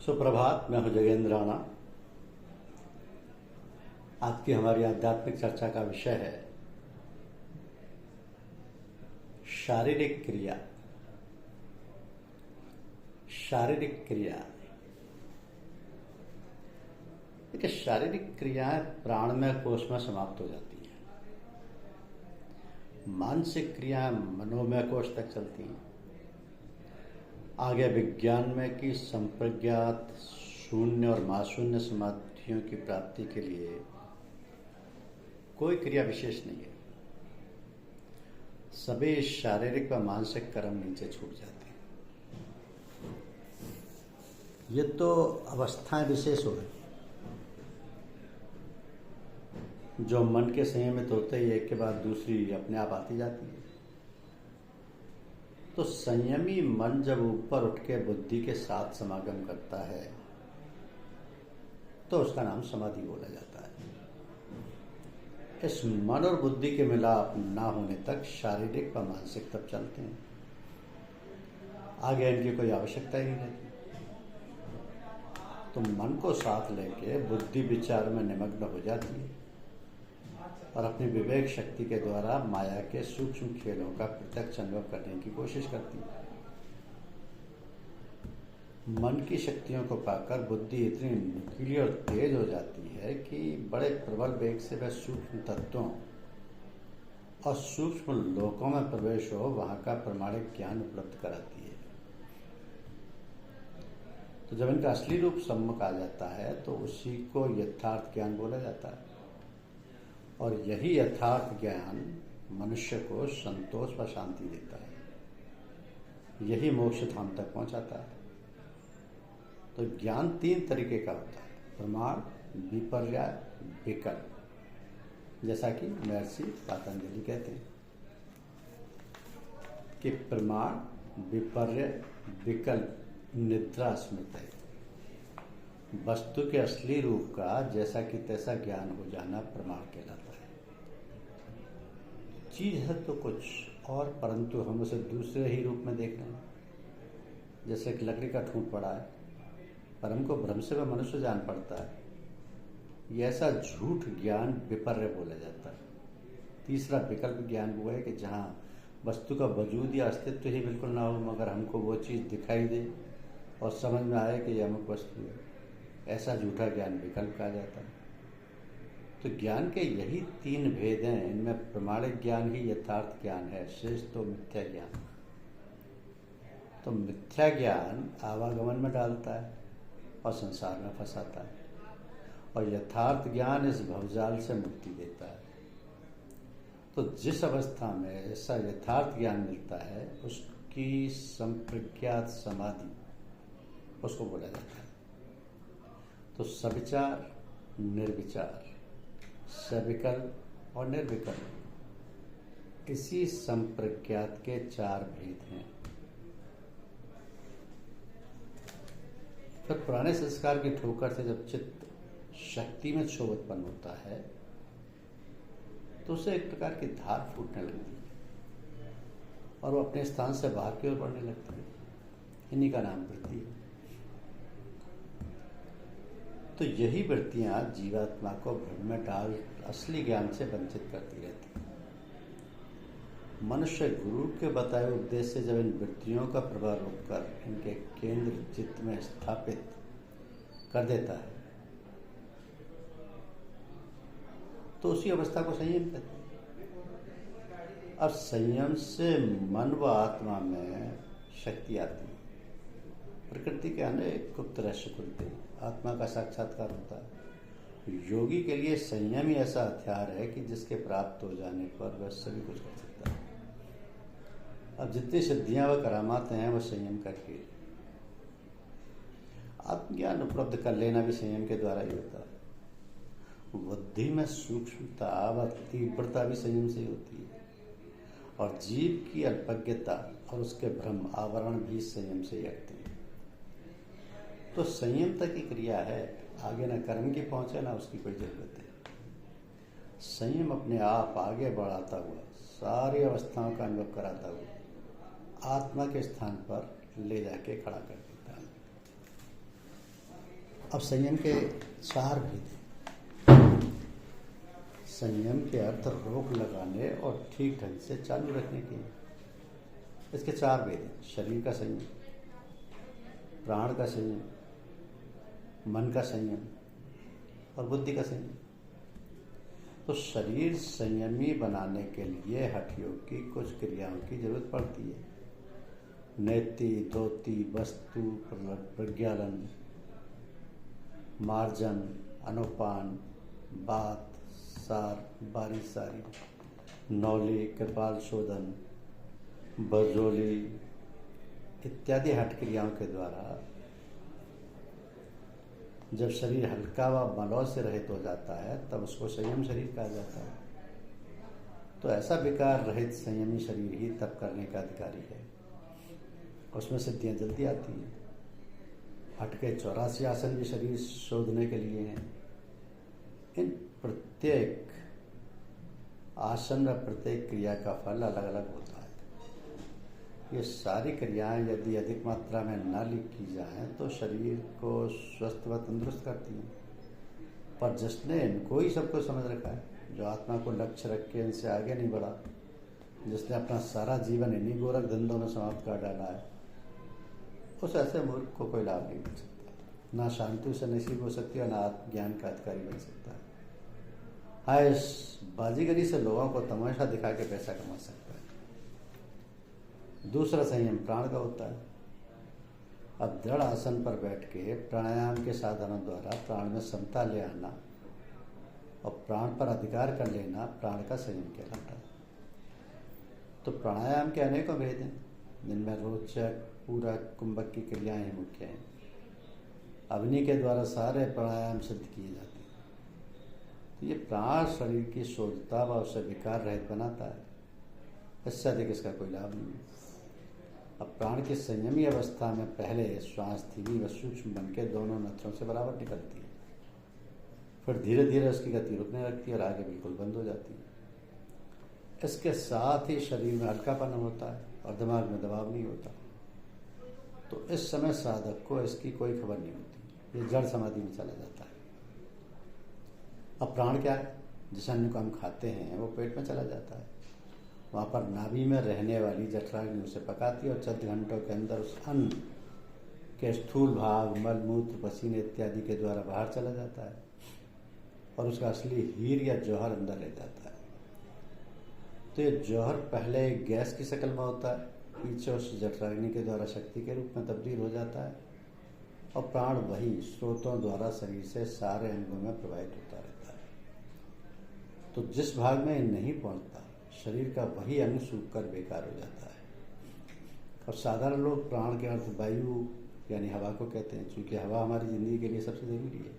सुप्रभात। मैं हूं जगेंद्र राणा। आज की हमारी आध्यात्मिक चर्चा का विषय है शारीरिक क्रिया। शारीरिक क्रिया देखिए, शारीरिक क्रियाएं प्राणमय कोश में समाप्त हो जाती हैं। मानसिक क्रियाएं मनोमय कोश तक चलती हैं। आगे विज्ञान में कि संप्रज्ञात शून्य और महाशून्य समाधियों की प्राप्ति के लिए कोई क्रिया विशेष नहीं है। सभी शारीरिक व मानसिक कर्म नीचे छूट जाते हैं। ये तो अवस्थाएं विशेष हो गई जो मन के संयमित होते ही एक के बाद दूसरी अपने आप आती जाती है। तो संयमी मन जब ऊपर उठ के बुद्धि के साथ समागम करता है तो उसका नाम समाधि बोला जाता है। इस मन और बुद्धि के मिलाप ना होने तक शारीरिक व मानसिक तब चलते हैं। आगे इनकी कोई आवश्यकता ही नहीं रहती। तो मन को साथ लेके बुद्धि विचार में निमग्न हो जाती है और अपनी विवेक शक्ति के द्वारा माया के सूक्ष्म खेलों का प्रत्यक्ष अनुभव करने की कोशिश करती है। मन की शक्तियों को पाकर बुद्धि इतनी नुकीली और तेज हो जाती है कि बड़े प्रबल वेग से वह सूक्ष्म तत्वों और सूक्ष्म लोकों में प्रवेश हो वहां का प्रमाणिक ज्ञान उपलब्ध कराती है। तो जब इनका असली रूप सम्मुख आ जाता है तो उसी को यथार्थ ज्ञान बोला जाता है। और यही यथार्थ ज्ञान मनुष्य को संतोष व शांति देता है। यही मोक्ष धाम तक पहुंचाता है। तो ज्ञान तीन तरीके का होता है: प्रमाण, विपर्य, विकल्प। जैसा कि महर्षि पतंजलि कहते हैं कि प्रमाण, विपर्य, विकल्प निद्रा स्मृति है। वस्तु के असली रूप का जैसा कि तैसा ज्ञान हो जाना प्रमाण कहलाता है। चीज है तो कुछ और, परंतु हम उसे दूसरे ही रूप में देख रहे हैं। जैसे कि लकड़ी का ठूंठ पड़ा है पर हमको भ्रम से वह मनुष्य जान पड़ता है। ये ऐसा झूठ ज्ञान विपर्य बोला जाता है। तीसरा विकल्प ज्ञान वो है कि जहाँ वस्तु का वजूद या अस्तित्व ही बिल्कुल ना हो मगर हमको वो चीज़ दिखाई दे और समझ में आए कि यह अमुक वस्तु है। ऐसा झूठा ज्ञान विकल्प कहा जाता है। तो ज्ञान के यही तीन भेद हैं। इनमें प्रमाणिक ज्ञान ही यथार्थ ज्ञान है, शेष तो मिथ्या ज्ञान। तो मिथ्या ज्ञान आवागमन में डालता है और संसार में फंसाता है, और यथार्थ ज्ञान इस भवजाल से मुक्ति देता है। तो जिस अवस्था में ऐसा यथार्थ ज्ञान मिलता है उसकी संप्रज्ञात समाधि उसको बोला जाता है। तो सविचार, निर्विचार, सविकल्प और निर्विकल्प, इसी संप्रज्ञात के चार भेद हैं। फिर पुराने संस्कार की ठोकर से जब चित्त शक्ति में क्षोभ उत्पन्न होता है तो उसे एक प्रकार की धार फूटने लगती है और वो अपने स्थान से बाहर की ओर बढ़ने लगती है। इन्हीं का नाम वृत्ति है। तो यही वृत्तियां जीवात्मा को भ्रम में डाल असली ज्ञान से वंचित करती रहती है। मनुष्य गुरु के बताए उपदेश से जब इन वृत्तियों का प्रभाव रोककर इनके केंद्र चित्त में स्थापित कर देता है तो उसी अवस्था को संयम कहते हैं। अब संयम से मन व आत्मा में शक्ति आती है। प्रकृति के अनेक गुप्त रहस्य खुलते हैं। आत्मा का साक्षात्कार होता है। योगी के लिए संयम ही ऐसा हथियार है कि जिसके प्राप्त हो जाने पर वह सभी कुछ कर सकता है। अब जितनी सिद्धियां व करामातें हैं वह संयम करके। आत्मज्ञान उपलब्ध कर लेना भी संयम के द्वारा ही होता है। बुद्धि में सूक्ष्मता व तीव्रता भी संयम से ही होती है, और जीव की अल्पज्ञता और उसके भ्रम आवरण भी संयम से ही हटते हैं। तो संयम तक की क्रिया है, आगे न कर्म की पहुंचे ना उसकी कोई जरूरत है। संयम अपने आप आगे बढ़ाता हुआ सारी अवस्थाओं का अनुभव कराता हुआ आत्मा के स्थान पर ले जाके खड़ा कर देता है। अब संयम के 4 भेद हैं। संयम के अर्थ रोक लगाने और ठीक ढंग से चालू रखने के। इसके 4 भेद हैं। शरीर का संयम, प्राण का संयम, मन का संयम और बुद्धि का संयम। तो शरीर संयमी बनाने के लिए हठ योग की कुछ क्रियाओं की जरूरत पड़ती है। नेति, धोती, वस्तु प्रज्ञालन, मार्जन, अनुपान, बात, सार, बारी सारी, नौली, कृपाल शोधन, बरजोली इत्यादि हठ क्रियाओं के द्वारा जब शरीर हल्का व मलौह से रहित हो जाता है तब उसको संयम शरीर कहा जाता है। तो ऐसा विकार रहित संयमी शरीर ही तप करने का अधिकारी है। उसमें सिद्धियां जल्दी आती हैं। हठ के 84 आसन भी शरीर शोधने के लिए हैं। इन प्रत्येक आसन व प्रत्येक क्रिया का फल अलग अलग होता है। ये सारी क्रियाएं यदि अधिक मात्रा में न की जाएं तो शरीर को स्वस्थ व तंदुरुस्त करती हैं। पर जिसने इनको ही सबको समझ रखा है, जो आत्मा को लक्ष्य रख के इनसे आगे नहीं बढ़ा, जिसने अपना सारा जीवन इन्हीं गोरख धंधों में समाप्त कर डाला है, उस ऐसे मूर्ख को कोई लाभ नहीं मिल सकता। ना शांति उसे नसीब हो सकती है, ना आत्मज्ञान का अधिकारी बन सकता है। हाँ, इस बाजीगरी से लोगों को तमाशा दिखा के पैसा कमा सकता है। दूसरा संयम प्राण का होता है। अब दृढ़ आसन पर बैठ के प्राणायाम के साधनों द्वारा प्राण में समता ले आना और प्राण पर अधिकार कर लेना प्राण का संयम कहलाता है। तो प्राणायाम के अनेकों भेद हैं, जिनमें रोचक, पूरक, कुंभक की क्रियाएं ही मुख्य हैं। अग्नि के द्वारा सारे प्राणायाम सिद्ध किए जाते हैं। तो ये प्राण शरीर की शुद्धता व उसे विकार रहित बनाता है। इससे अधिक इसका कोई लाभ नहीं है। अब प्राण की संयमी अवस्था में पहले श्वास धीमी व सूक्ष्म बन के दोनों नथनों से बराबर निकलती है। फिर धीरे धीरे उसकी गति रुकने लगती है और आगे बिल्कुल बंद हो जाती है। इसके साथ ही शरीर में हल्कापन होता है और दिमाग में दबाव नहीं होता। तो इस समय साधक को इसकी कोई खबर नहीं होती, ये जड़ समाधि में चला जाता है। अब प्राण क्या है? जिस अन्न को हम खाते हैं वो पेट में चला जाता है। वहाँ पर नाभि में रहने वाली जठराग्नि उसे पकाती है और चंद घंटों के अंदर उस अन्न के स्थूल भाग मल मूत्र पसीने इत्यादि के द्वारा बाहर चला जाता है और उसका असली हीर या जौहर अंदर रह जाता है। तो ये जौहर पहले गैस की शक्ल में होता है, पीछे उस जठराग्नि के द्वारा शक्ति के रूप में तब्दील हो जाता है और प्राण वही स्रोतों द्वारा शरीर से सारे अंगों में प्रवाहित होता रहता है। तो जिस भाग में नहीं पहुंचता, शरीर का वही अंग सूख कर बेकार हो जाता है। और साधारण लोग प्राण के अर्थ वायु यानी हवा को कहते हैं, क्योंकि हवा हमारी जिंदगी के लिए सबसे जरूरी है।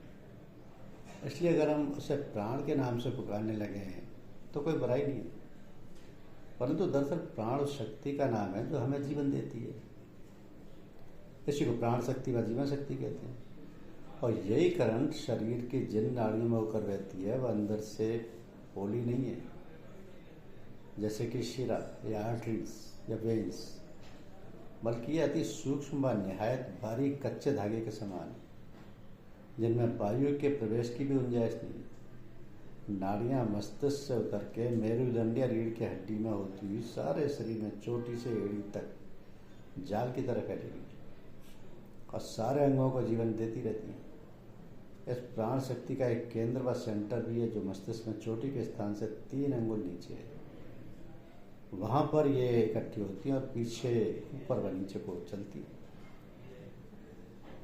इसलिए अगर हम उसे प्राण के नाम से पुकारने लगे हैं तो कोई बुराई नहीं है, परंतु दरअसल प्राण उस शक्ति का नाम है जो हमें जीवन देती है। इसी को प्राण शक्ति व जीवन शक्ति कहते हैं। और यही करंट शरीर की जिन नाड़ियों में होकर बहती है वह अंदर से पोली नहीं है, जैसे कि शिरा या आर्टरीज या वेन्स, बल्कि ये अति सूक्ष्म व निहायत बारीक कच्चे धागे के समान, जिनमें वायु के प्रवेश की भी गुंजाइश नहीं। नाड़ियाँ मस्तिष्क से उतर के मेरुदंड या रीढ़ की हड्डी में होती हुई सारे शरीर में चोटी से एड़ी तक जाल की तरह फैलेगी और सारे अंगों को जीवन देती रहती है। इस प्राण शक्ति का एक केंद्र व सेंटर भी है जो मस्तिष्क में चोटी के स्थान से 3 अंगुल नीचे है। वहाँ पर ये इकट्ठी होती है और पीछे ऊपर व नीचे को चलती है।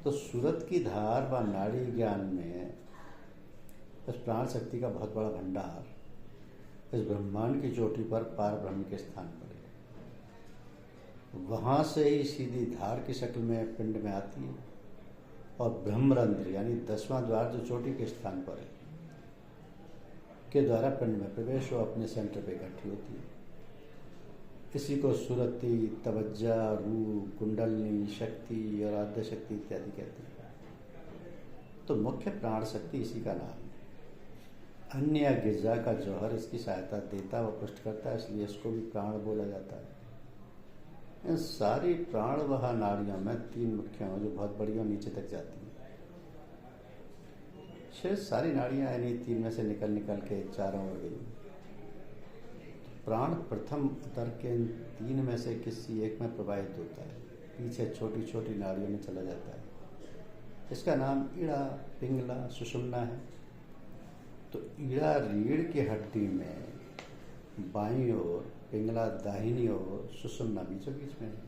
तो सूरत की धार व नाड़ी ज्ञान में इस प्राण शक्ति का बहुत बड़ा भंडार इस ब्रह्मांड की चोटी पर पार ब्रह्म के स्थान पर है। वहाँ से ही सीधी धार की शक्ल में पिंड में आती है और ब्रह्मरंध्र यानी 10वां द्वार जो चोटी के स्थान पर है के द्वारा पिंड में प्रवेश हो अपने सेंटर पे इकट्ठी होती है। इसी को सुरति, तवज्जा, रूह, कुंडलनी, शक्ति और आद्य शक्ति इत्यादि कहते हैं। तो मुख्य प्राण शक्ति इसी का नाम है। अन्य गिरजा का जौहर इसकी सहायता देता व पुष्ट करता है, इसलिए इसको भी प्राण बोला जाता है। इन सारी प्राण वह नाड़ियों में 3 मुख्य हैं जो बहुत बड़ी और नीचे तक जाती हैं। शेष सारी नाड़ियां यानी 3 में से निकल निकल के चारों ओर गई। प्राण प्रथम उतर के इन 3 में से किसी एक में प्रवाहित होता है, पीछे छोटी छोटी नाड़ियों में चला जाता है। इसका नाम ईड़ा, पिंगला, सुषुम्ना है। तो ईड़ा रीढ़ की हड्डी में बाईं ओर, पिंगला दाहिनी ओर, सुषुम्ना बीचों बीच में है।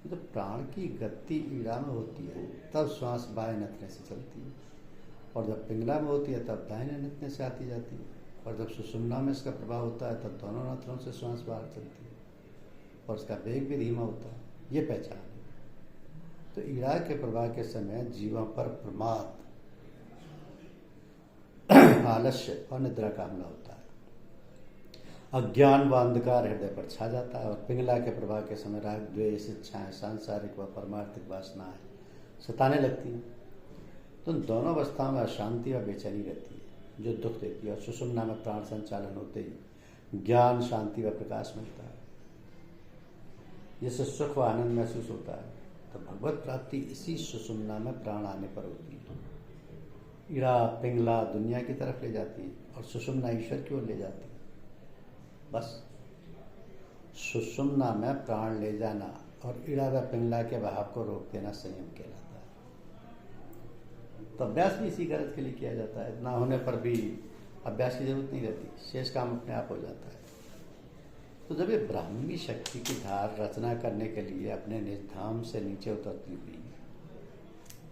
तो प्राण की गति ईड़ा में होती है तब श्वास बाएं नथने से चलती है, और जब पिंगला में होती है तब दाहिने नथने से आती जाती है, और जब सुषुम्ना में इसका प्रभाव होता है तब दोनों नथनों से श्वास बाहर चलती है, और इसका वेग भी धीमा होता है। ये पहचान है। तो ईड़ा के प्रवाह के समय जीवों पर प्रमाद, आलस्य और निद्रा का हमला होता है। अज्ञान व अंधकार हृदय पर छा जाता है, और पिंगला के प्रवाह के समय राग, द्वेष, इच्छाएं, सांसारिक व परमार्थिक वासनाएं सताने लगती हैं। तो दोनों अवस्थाओं में अशांति और बेचैनी रहती है जो दुख देती है, और सुषुम्ना में प्राण संचालन होते ही ज्ञान, शांति व प्रकाश मिलता है, जिससे सुख व आनंद महसूस होता है। तो भगवत प्राप्ति इसी सुषुम्ना में प्राण आने पर होती है। ईड़ा, पिंगला दुनिया की तरफ ले जाती है, और सुषुम्ना ईश्वर की ओर ले जाती है। बस सुषुम्ना में प्राण ले जाना और ईड़ा व पिंगला के बहाव को रोक देना संयम कहलाता है। तो अभ्यास भी इसी गरज के लिए किया जाता है। ना होने पर भी अभ्यास की जरूरत नहीं रहती, शेष काम अपने आप हो जाता है। तो जब ये ब्राह्मी शक्ति की धार रचना करने के लिए अपने निज धाम से नीचे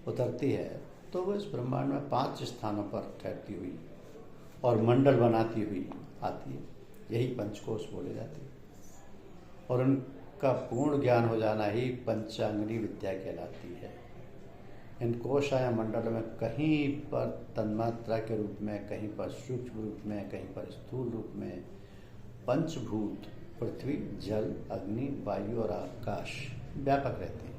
उतरती है, तो वो इस ब्रह्मांड में 5 स्थानों पर ठहरती हुई और मंडल बनाती हुई आती है। यही पंचकोश बोले जाते हैं, और उनका पूर्ण ज्ञान हो जाना ही पंचांगनी विद्या कहलाती है। इन कोश या मंडलों में कहीं पर तन्मात्रा के रूप में, कहीं पर सूक्ष्म रूप में, कहीं पर स्थूल रूप में पंचभूत पृथ्वी, जल, अग्नि, वायु और आकाश व्यापक रहते हैं,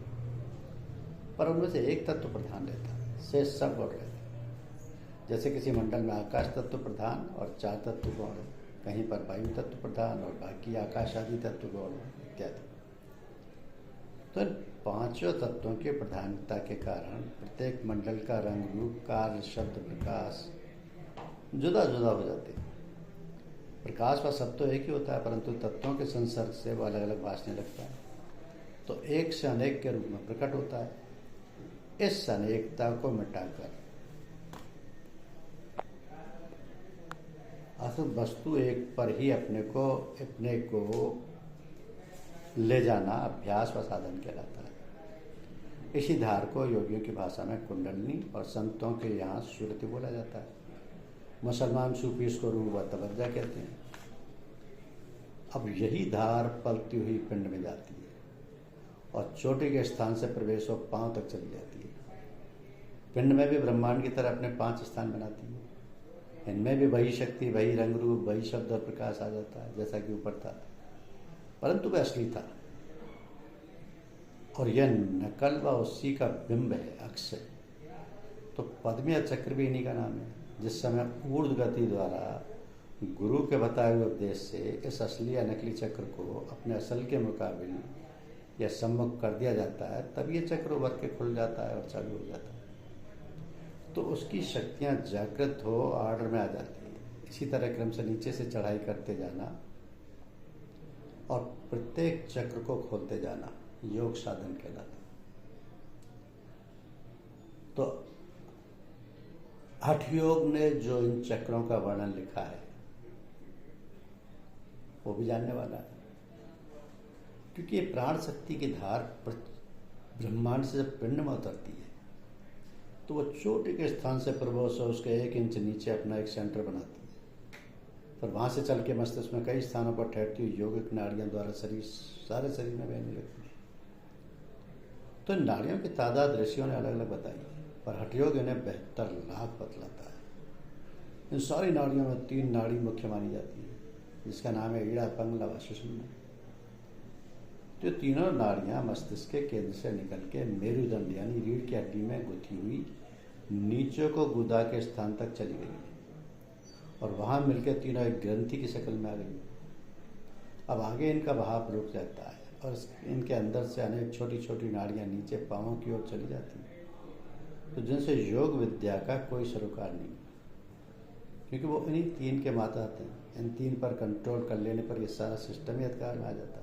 पर उनमें से एक तत्व प्रधान रहता है, शेष सब गौण रहते हैं। जैसे किसी मंडल में आकाश तत्व प्रधान और 4 तत्व गौण है, कहीं पर वायु तत्व प्रधान और बाकी आकाश आदि तत्व गौण इत्यादि। तो इन 5 तत्वों की प्रधानता के कारण प्रत्येक मंडल का रंग, रूप, कार्य, शब्द, प्रकाश जुदा जुदा हो जाते हैं। प्रकाश व सब तो एक ही होता है, परंतु तत्वों के संसर्ग से वो अलग अलग भासने लगता है, तो एक से अनेक के रूप में प्रकट होता है। इस अनेकता को मिटाकर असल वस्तु एक पर ही अपने को ले जाना अभ्यास व साधन कहलाता है। इसी धार को योगियों की भाषा में कुंडलनी और संतों के यहाँ सुरति बोला जाता है। मुसलमान सूफी इसको रूह व तवज्जा कहते हैं। अब यही धार पलती हुई पिंड में जाती है और चोटी के स्थान से प्रवेश हो पांव तक चली जाती है। पिंड में भी ब्रह्मांड की तरह अपने 5 स्थान बनाती है। इनमें भी वही शक्ति, वही रंग रूप, वही शब्द और प्रकाश आ जाता है जैसा कि ऊपर था, परंतु वह असली था, और यह नकल व उसी का बिंब है, अक्षय। तो पद्म चक्र भी इन्हीं का नाम है। जिस समय ऊर्ध्व गति द्वारा गुरु के बताए हुए उपदेश से इस असली या नकली चक्र को अपने असल के मुकाबले या सम्मुख कर दिया जाता है, तब ये चक्र उभर के खुल जाता है और चालू हो जाता है। तो उसकी शक्तियाँ जागृत हो आर्डर में आ जाती है। इसी तरह क्रम से नीचे से चढ़ाई करते जाना और प्रत्येक चक्र को खोलते जाना योग साधन कहलाता है। तो हठ योग ने जो इन चक्रों का वर्णन लिखा है वो भी जानने वाला है, क्योंकि ये प्राण शक्ति की धार ब्रह्मांड से जब पिंड में उतरती है तो वो चोटी के स्थान से प्रभव से उसके 1 इंच नीचे अपना एक सेंटर बनाती है, पर वहां से चल के मस्तिष्क में कई स्थानों पर ठहरती हुई योगिक नाड़ियों द्वारा सारे शरीर में बहने लगती है। तो इन नाड़ियों की तादाद ऋषियों ने अलग अलग बताई, पर हठयोग इन्हें 72 लाख बतलाता है। इन सारी नाड़ियों में 3 नाड़ी मुख्य मानी जाती है, जिसका नाम है ईड़ा, पिंगला व सुषुम्ना। तो तीनों नाड़ियां मस्तिष्क के केंद्र से निकल के मेरुदंड यानी रीढ़ की हड्डी में गुथी हुई नीचे को गुदा के स्थान तक चली गई और वहां मिलकर तीनों एक ग्रंथि की शक्ल में आ गई। अब आगे इनका बहाव रुक जाता है और इनके अंदर से अनेक छोटी छोटी नाड़ियां नीचे पांवों की ओर चली जाती हैं तो जिनसे योग विद्या का कोई सरोकार नहीं, क्योंकि वो इन्हीं तीन के माता आते हैं। इन तीन पर कंट्रोल कर लेने पर ये सारा सिस्टम ही अधिकार में आ जाता है।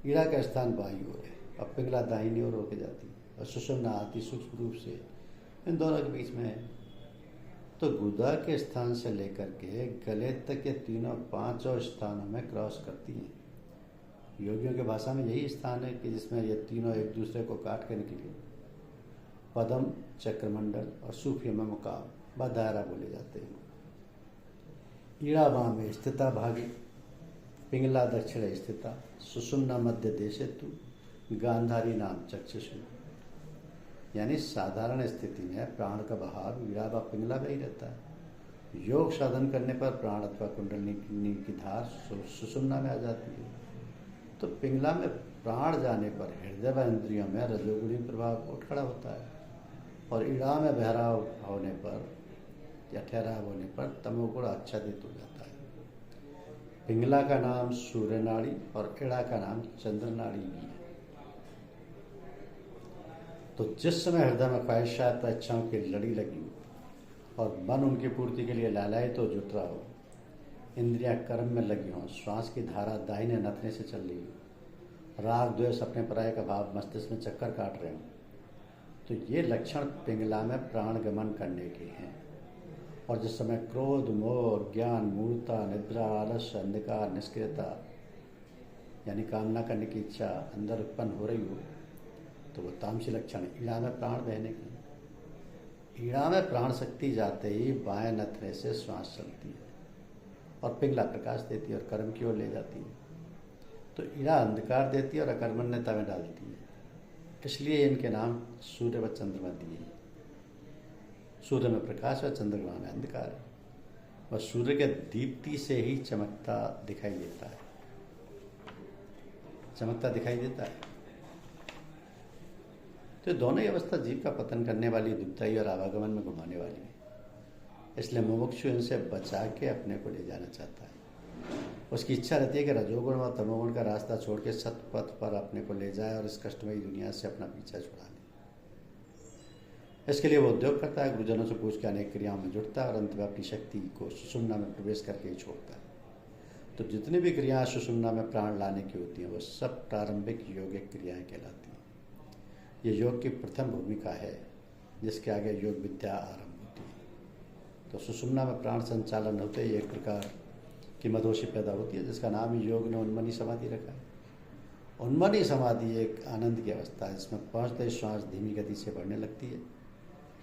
ईड़ा का स्थान बाईं ओर है और पिंगला दाहिनी ओर होके जाती है और सुषुम्ना आती सूक्ष्म रूप से इन दोनों के बीच में है। तो गुदा के स्थान से लेकर के गले तक ये तीनों पांचों स्थानों में क्रॉस करती हैं। योगियों की भाषा में यही स्थान है कि जिसमें ये तीनों एक दूसरे को काट के निकले। पदम, चक्रमंडल और सूफी में मुकाम व दायरा बोले जाते हैं। ईड़ा बां में स्थिता भागी, पिंगला दक्षिण स्थिता, सुषुम्ना मध्य देशेतु, गांधारी नाम चक्षुषु। यानी साधारण स्थिति में प्राण का बहाव ईड़ा व पिंगला में ही रहता है। योग साधन करने पर प्राण अथवा कुंडलिनी की धार सुषुम्ना में आ जाती है। तो पिंगला में प्राण जाने पर हृदय व इंद्रियों में रजोगुणी प्रभाव उठ खड़ा होता है और ईड़ा में बहराव होने पर या ठहराव होने पर तमोगुण आच्छादित हो जाता है। पिंगला का नाम सूर्य नाड़ी और ईड़ा का नाम चंद्र नाड़ी भी है। तो जिस समय हृदय में ख्वाहिशात इच्छाओं की लड़ी लगी हो और मन उनकी पूर्ति के लिए लालायित तो जुट रहा हो, इंद्रियां कर्म में लगी हों, श्वास की धारा दाहिने नथने से चल रही हो, राग द्वेष अपने पराये का भाव मस्तिष्क में चक्कर काट रहे हो, तो ये लक्षण पिंगला में प्राण गमन करने के हैं। और जिस समय क्रोध, मोह, ज्ञान, मूर्ता, निद्रा, आलस्य, अंधकार, निष्क्रियता यानी कामना करने की इच्छा अंदर उत्पन्न हो रही हो, तो वो तामसी लक्षण है। ईड़ा में प्राण बहने की। ईड़ा में प्राण शक्ति जाते ही बाएं नथने से श्वास चलती है और पिंगला प्रकाश देती है और कर्म की ओर ले जाती है। तो ईड़ा अंधकार देती है और अकर्मण्यता में डालती है। इसलिए इनके नाम सूर्य व चंद्रमा दिए। सूर्य में प्रकाश और चंद्रमा में अंधकार है। वह सूर्य के दीप्ति से ही चमकता दिखाई देता है, चमकता दिखाई देता है। तो दोनों ही अवस्था जीव का पतन करने वाली, दुखदायी और आवागमन में घुमाने वाली है। इसलिए मुमुक्षु इनसे बचा के अपने को ले जाना चाहता है। उसकी इच्छा रहती है कि रजोगुण व तमोगुण का रास्ता छोड़ के सतपथ पर अपने को ले जाए और इस कष्टमयी दुनिया से अपना पीछा छुड़ा ले। इसके लिए वो उद्योग करता है, गुरुजनों से पूछ के अनेक क्रियाओं में जुटता है और अंत में अपनी शक्ति को सुषुम्ना में प्रवेश करके ही छोड़ता है। तो जितनी भी क्रियाएं सुषुम्ना में प्राण लाने की होती हैं, वो सब प्रारंभिक योगिक क्रियाएं कहलाती हैं। ये योग की प्रथम भूमिका है, जिसके आगे योग विद्या आरंभ होती है। तो सुषुम्ना में प्राण संचालन होते ही एक प्रकार की मदोशी पैदा होती है, जिसका नाम ही योग ने उन्मनी समाधि रखा है। उन्मनी समाधि एक आनंद की अवस्था है, जिसमें पहुँचते ही श्वास धीमी गति से बढ़ने लगती है।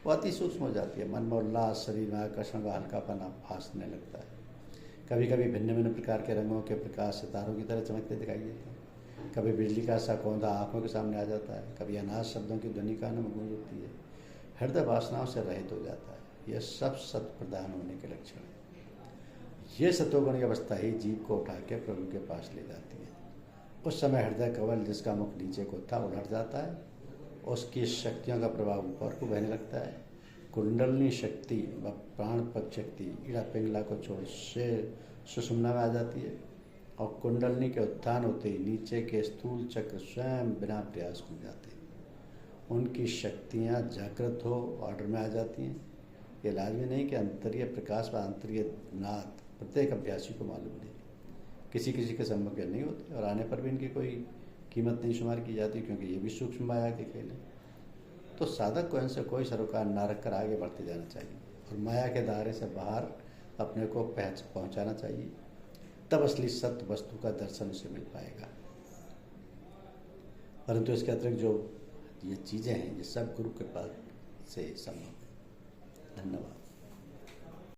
वो अति सूक्ष्म हो जाती है। मन में उल्लास, शरीर में आकर्षण व हल्कापन भासने लगता है। कभी कभी भिन्न भिन्न प्रकार के रंगों के प्रकाश सितारों की तरह चमकते दिखाई देते हैं। कभी बिजली का सा कौंधा आंखों के सामने आ जाता है। कभी अनाज शब्दों की ध्वनि कानों में गूंज उठती है। हृदय वासनाओं से रहित हो जाता है। यह सब सत प्रदान होने के लक्षण है। ये सतोगुण की अवस्था ही जीव को उठा के प्रभु के पास ले जाती है। उस समय हृदय कवल, जिसका मुख नीचे को था, उलट जाता है। उसकी शक्तियों का प्रभाव ऊपर को बहने लगता है। कुंडलनी शक्ति व प्राण पक्ष शक्ति ईड़ा पिंगला को छोड़ से सुषुम्ना में आ जाती है और कुंडलनी के उत्थान होते ही नीचे के स्थूल चक्र स्वयं बिना प्रयास खुल जाते हैं। उनकी शक्तियाँ जागृत हो ऑर्डर में आ जाती हैं। ये लाजमी नहीं कि अंतरीय प्रकाश व अंतरीय नाद प्रत्येक अभ्यासी को मालूम नहीं, किसी किसी के संभव नहीं होते और आने पर भी इनकी कोई कीमत नहीं शुमार की जाती, क्योंकि ये भी सूक्ष्म माया के खेल हैं। तो साधक को इनसे कोई सरोकार न रखकर आगे बढ़ते जाना चाहिए और माया के दायरे से बाहर अपने को पहुंचाना चाहिए। तब असली सत्य वस्तु का दर्शन उसे मिल पाएगा। परंतु इसके अतिरिक्त जो ये चीज़ें हैं, ये सब गुरु कृपा से संभव है। धन्यवाद।